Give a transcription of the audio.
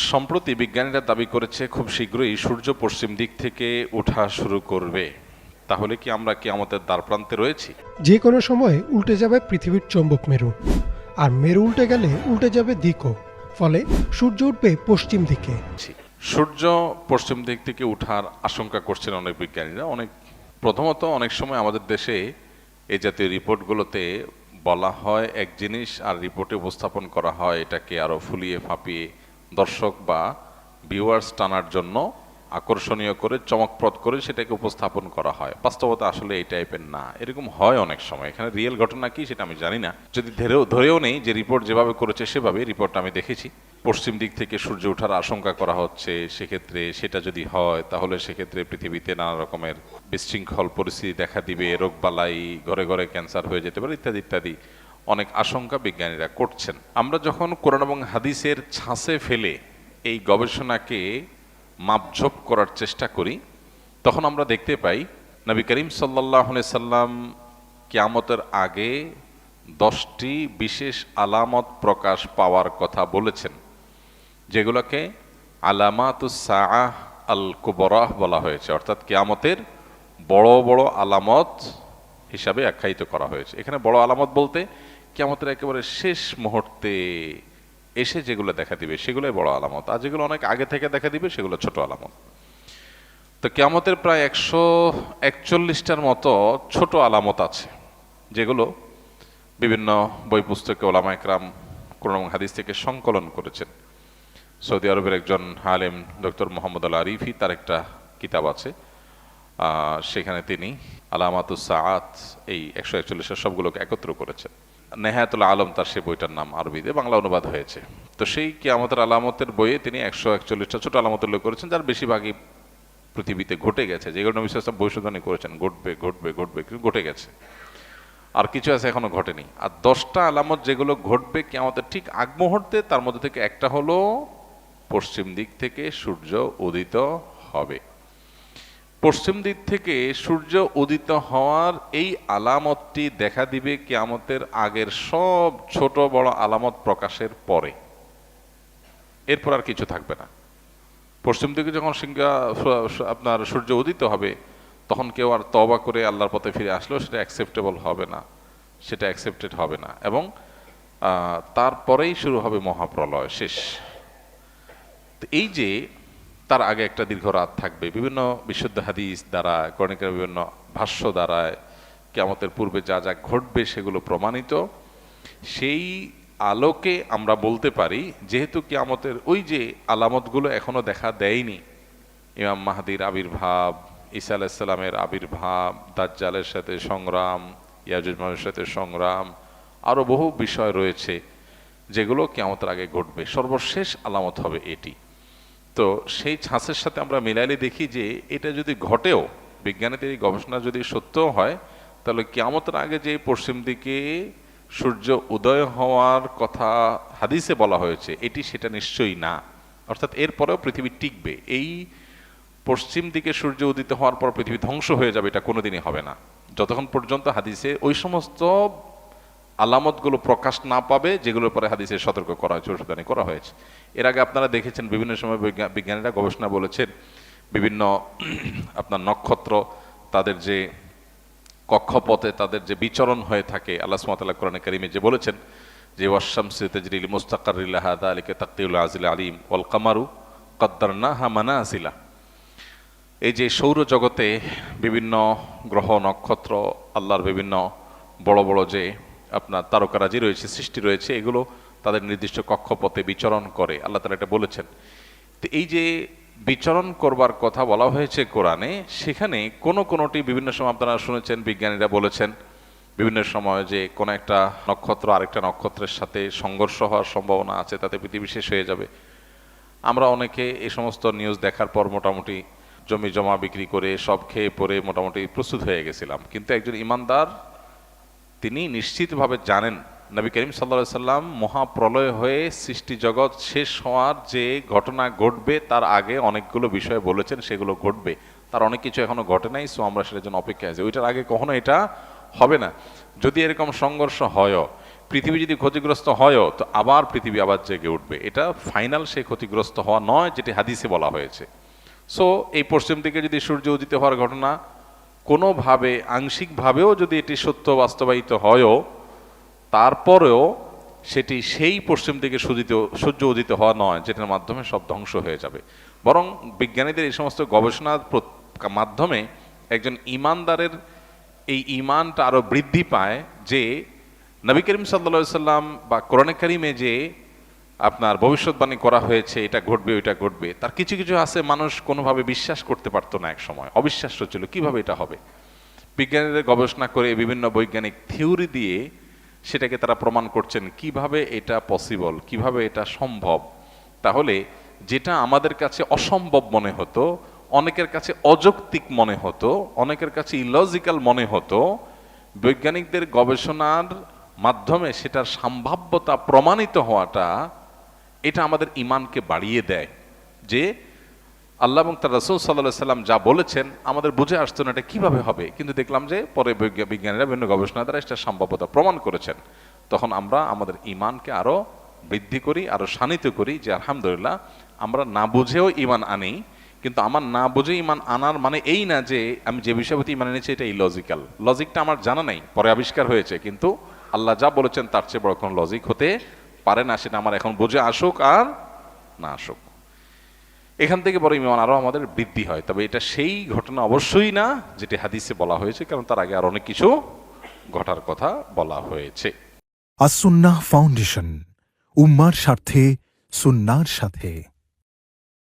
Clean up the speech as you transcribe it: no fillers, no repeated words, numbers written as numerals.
সম্প্রতি বিজ্ঞানীরা দাবি করেছে খুব শীঘ্রই সূর্য পশ্চিম দিক থেকে ওঠা শুরু করবে। তাহলে কি আমরা কিয়ামতের দ্বারপ্রান্তে রয়েছি? যে কোনো সময় উল্টে যাবে পৃথিবীর চৌম্বক মেরু, আর মেরু উল্টে গেলে উল্টে যাবে দিকও। ফলে সূর্য উঠবে পশ্চিম দিকে। সূর্য পশ্চিম দিক থেকে ওঠার আশঙ্কা করছেন অনেক বিজ্ঞানীরা। প্রথমত অনেক সময় আমাদের দেশে এই জাতীয় রিপোর্টগুলোতে বলা হয় এক জিনিস, আর রিপোর্টে উপস্থাপন করা হয় এটাকে আরো ফুলিয়ে ফাঁপিয়ে দর্শক বা ভিউয়ার্স টানার জন্য আকর্ষণীয় করে চমকপ্রদ করে সেটাকে উপস্থাপন করা হয়। বাস্তবতা আসলে এই টাইপের না, এরকম হয় অনেক সময়। এখানে রিয়েল ঘটনা কি সেটা আমি জানি না। যদি ধরেও নেই যে রিপোর্ট যেভাবে করেছে সেভাবে রিপোর্টটা আমি দেখেছি, পশ্চিম দিক থেকে সূর্য ওঠার আশঙ্কা করা হচ্ছে, সেক্ষেত্রে সেটা যদি হয় তাহলে সেক্ষেত্রে পৃথিবীতে নানা রকমের বিশৃঙ্খল পরিস্থিতি দেখা দিবে, রোগবালাই, ঘরে ঘরে ক্যান্সার হয়ে যেতে পারে, ইত্যাদি ইত্যাদি অনেক আশঙ্কা বিজ্ঞানীরা করছেন। আমরা যখন কোরআন এবং হাদিসের ছাঁচে ফেলে এই গবেষণাকে মাপঝোপ করার চেষ্টা করি, তখন আমরা দেখতে পাই নবী করিম সাল্লাল্লাহু আলাইহি সাল্লাম কিয়ামতের আগে 10টি বিশেষ আলামত প্রকাশ পাওয়ার কথা বলেছেন, যেগুলোকে আলামাতুস সাআহ আল কুবরাহ বলা হয়েছে, অর্থাৎ কিয়ামতের বড় বড় আলামত হিসাবে আখ্যায়িত করা হয়েছে। এখানে বড় আলামত বলতে কিয়ামতের একেবারে শেষ মুহূর্তে এসে যেগুলো দেখা দিবে সেগুলোই বড় আলামত, আর যেগুলো অনেক আগে থেকে দেখা দিবে সেগুলো ছোট আলামত। তো কিয়ামতের প্রায় 141টার মতো ছোট আলামত আছে, যেগুলো বিভিন্ন বই পুস্তকে ওলামা একরাম কোরআন এবং হাদিস থেকে সংকলন করেছেন। সৌদি আরবের একজন আলেম ডক্টর মোহাম্মদ আল আরিফি, তার একটা কিতাব আছে, সেখানে তিনি আলামাতুস সাআত এই 141 সবগুলোকে একত্র করেছেন। নেহায়াতুল আলম তার সেই বইটার নাম, আরবিতে বাংলা অনুবাদ হয়েছে। তো সেই কিয়ামতের আলামতের বইয়ে তিনি 141টা ছোট আলামত উল্লেখ করেছেন, যার বেশিরভাগই পৃথিবীতে ঘটে গেছে, যেগুলো নবী সাল্লাল্লাহু আলাইহি ওয়াসাল্লাম ভবিষ্যদ্বাণী করেছেন ঘটবে ঘটবে ঘটবে, কিন্তু ঘটে গেছে। আর কিছু আছে এখনো ঘটেনি। আর 10টা আলামত যেগুলো ঘটবে কিয়ামতের ঠিক আগ মুহূর্তে, তার মধ্যে থেকে একটা হলো পশ্চিম দিক থেকে সূর্য উদিত হবে। পশ্চিম দিক থেকে সূর্য উদিত হওয়ার এই আলামতটি দেখা দিবে কিয়ামতের আগের সব ছোট বড় আলামত প্রকাশের পরে। এরপর আর কিছু থাকবে না। পশ্চিম দিকে যখন আপনার সূর্য উদিত হবে, তখন কেউ আর তওবা করে আল্লাহর পথে ফিরে আসলেও সেটা অ্যাকসেপ্টেবল হবে না, সেটা অ্যাকসেপ্টেড হবে না। এবং তারপরেই শুরু হবে মহাপ্রলয়, শেষ। এই যে তার আগে একটা দীর্ঘ রাত থাকবে, বিভিন্ন বিশুদ্ধ হাদিস দ্বারা, কোরআনের বিভিন্ন ভাষ্য দ্বারা কিয়ামতের পূর্বে যা যা ঘটবে সেগুলো প্রমাণিত। সেই আলোকে আমরা বলতে পারি, যেহেতু কিয়ামতের ওই যে আলামতগুলো এখনো দেখা দেয়নি, ইমাম মাহদির আবির্ভাব, ঈসা আলাইহিস সালামের আবির্ভাব, দাজ্জালের সাথে সংগ্রাম, ইয়াজুজ মাজুজের সাথে সংগ্রাম, আরো বহু বিষয় রয়েছে যেগুলো কিয়ামতের আগে ঘটবে। সর্বশেষ আলামত হবে এটি। তো সেই ছাঁচের সাথে আমরা মিলাইলে দেখি যে এটা যদি ঘটেও, বিজ্ঞানীদের এই গবেষণা যদি সত্যও হয়, তাহলে কিয়ামতের আগে যে পশ্চিম দিকে সূর্য উদয় হওয়ার কথা হাদিসে বলা হয়েছে, এটি সেটা নিশ্চয়ই না। অর্থাৎ এরপরেও পৃথিবী টিকবে। এই পশ্চিম দিকে সূর্য উদিত হওয়ার পর পৃথিবী ধ্বংস হয়ে যাবে, এটা কোনোদিনই হবে না, যতক্ষণ পর্যন্ত হাদিসে ওই সমস্ত আলামতগুলো প্রকাশ না পাবে যেগুলোর পরে হাদিসে সতর্ক করা হয়েছে, ভবিষ্যদ্বাণী করা হয়েছে। এর আগে আপনারা দেখেছেন বিভিন্ন সময় বিজ্ঞানীরা গবেষণা বলেছেন, বিভিন্ন আপনার নক্ষত্র তাদের যে কক্ষপথে তাদের যে বিচরণ হয়ে থাকে, আল্লাহ সুবহানাহু ওয়া তাআলা কোরআনে কারীমে যে বলেছেন যে ওয়াশ-শামসু তাজরি লিমুস্তাকাররিন লাহা যালিকা তাকদীরুল আজিল আলীম ওয়াল কামারু কদ্দারনাহা মানাজিলা। এই যে সৌরজগতে বিভিন্ন গ্রহ নক্ষত্র, আল্লাহর বিভিন্ন বড় বড় যে আপনার তারকারাজি রয়েছে, সৃষ্টি রয়েছে, এগুলো তাদের নির্দিষ্ট কক্ষপথে বিচরণ করে, আল্লাহ তাআলা এটা বলেছেন। তো এই যে বিচরণ করবার কথা বলা হয়েছে কোরআনে, সেখানে কোনোটি বিভিন্ন সময় আপনারা শুনেছেন বিজ্ঞানীরা বলেছেন বিভিন্ন সময় যে কোনো একটা নক্ষত্র আরেকটা নক্ষত্রের সাথে সংঘর্ষ হওয়ার সম্ভাবনা আছে, তাতে পৃথিবী শেষ হয়ে যাবে। আমরা অনেকে এই সমস্ত নিউজ দেখার পর মোটামুটি জমি জমা বিক্রি করে সব খেয়ে পরে মোটামুটি প্রস্তুত হয়ে গেছিলাম। কিন্তু একজন ইমানদার তিনি নিশ্চিতভাবে জানেন নবী করিম সাল্লাল্লাহু আলাইহি সাল্লাম মহাপ্রলয় হয়ে সৃষ্টি জগৎ শেষ হওয়ার যে ঘটনা ঘটবে তার আগে অনেকগুলো বিষয় বলেছেন, সেগুলো ঘটবে। তার অনেক কিছু এখনো ঘটে নাই, সো আমরা সেটার জন্য অপেক্ষায় আছি। ওইটার আগে কখনো এটা হবে না। যদি এরকম সংঘর্ষ হয়ও, পৃথিবী যদি ক্ষতিগ্রস্ত হয়ও তো আবার পৃথিবী আবার জেগে উঠবে, এটা ফাইনাল সেই ক্ষতিগ্রস্ত হওয়া নয় যেটি হাদিসে বলা হয়েছে। সো এই পশ্চিম দিকে যদি সূর্য উদিত হওয়ার ঘটনা কোনোভাবে আংশিকভাবেও যদি এটি সত্য বাস্তবায়িত হয়ও, তারপরেও সেটি সেই পশ্চিম দিকে সূর্য উদিত হওয়া নয় যেটার মাধ্যমে সব ধ্বংস হয়ে যাবে। বরং বিজ্ঞানীদের এই সমস্ত গবেষণার মাধ্যমে একজন ঈমানদারের এই ঈমানটা আরও বৃদ্ধি পায় যে নবী করিম সাল্লা সাল্লাম বা কোরআনে কারিমে যে আপনার ভবিষ্যৎবাণী করা হয়েছে এটা ঘটবে ওইটা ঘটবে, তার কিছু কিছু আছে মানুষ কোনোভাবে বিশ্বাস করতে পারতো না, এক সময় অবিশ্বাস্য ছিল কিভাবে এটা হবে। বিজ্ঞানীরা গবেষণা করে বিভিন্ন বৈজ্ঞানিক থিওরি দিয়ে সেটাকে তারা প্রমাণ করছেন কিভাবে এটা পসিবল, কিভাবে এটা সম্ভব। তাহলে যেটা আমাদের কাছে অসম্ভব মনে হতো, অনেকের কাছে অযৌক্তিক মনে হতো, অনেকের কাছে ইলজিক্যাল মনে হতো, বৈজ্ঞানিকদের গবেষণার মাধ্যমে সেটার সম্ভাব্যতা প্রমাণিত হওয়াটা এটা আমাদের ঈমানকে বাড়িয়ে দেয় যে আল্লাহ এবং তার রাসূল সাল্লাল্লাহু আলাইহি সাল্লাম যা বলেছেন আমাদের বুঝে আসতো না এটা কিভাবে হবে, কিন্তু দেখলাম যে পরে বিজ্ঞানীরা বিভিন্ন গবেষণা দ্বারা এটা সম্ভাব্যতা প্রমাণ করেছেন। তখন আমরা আমাদের ঈমানকে আরো বৃদ্ধি করি, আরো শানিত করি যে আলহামদুলিল্লাহ আমরা না বুঝেও ঈমান আনি। কিন্তু আমার না বুঝে ঈমান আনার মানে এই না যে আমি যে বিষয়ের প্রতি ঈমান এনেছি এটা ইলজিক্যাল, লজিকটা আমার জানা নাই, পরে আবিষ্কার হয়েছে, কিন্তু আল্লাহ যা বলেছেন তার চেয়ে বড় কোনো লজিক হতে পারে না, সেটা আমার এখন বুঝে আসুক আর না আসুক। এখান থেকে বড় ঈমান আরো আমাদের বৃদ্ধি হয়। তবে এটা সেই ঘটনা অবশ্যই না যেটি হাদিসে বলা হয়েছে, কারণ তার আগে আর অনেক কিছু ঘটার কথা বলা হয়েছে। আসুন্নাহ ফাউন্ডেশন, উম্মার স্বার্থে সুন্নাহর সাথে।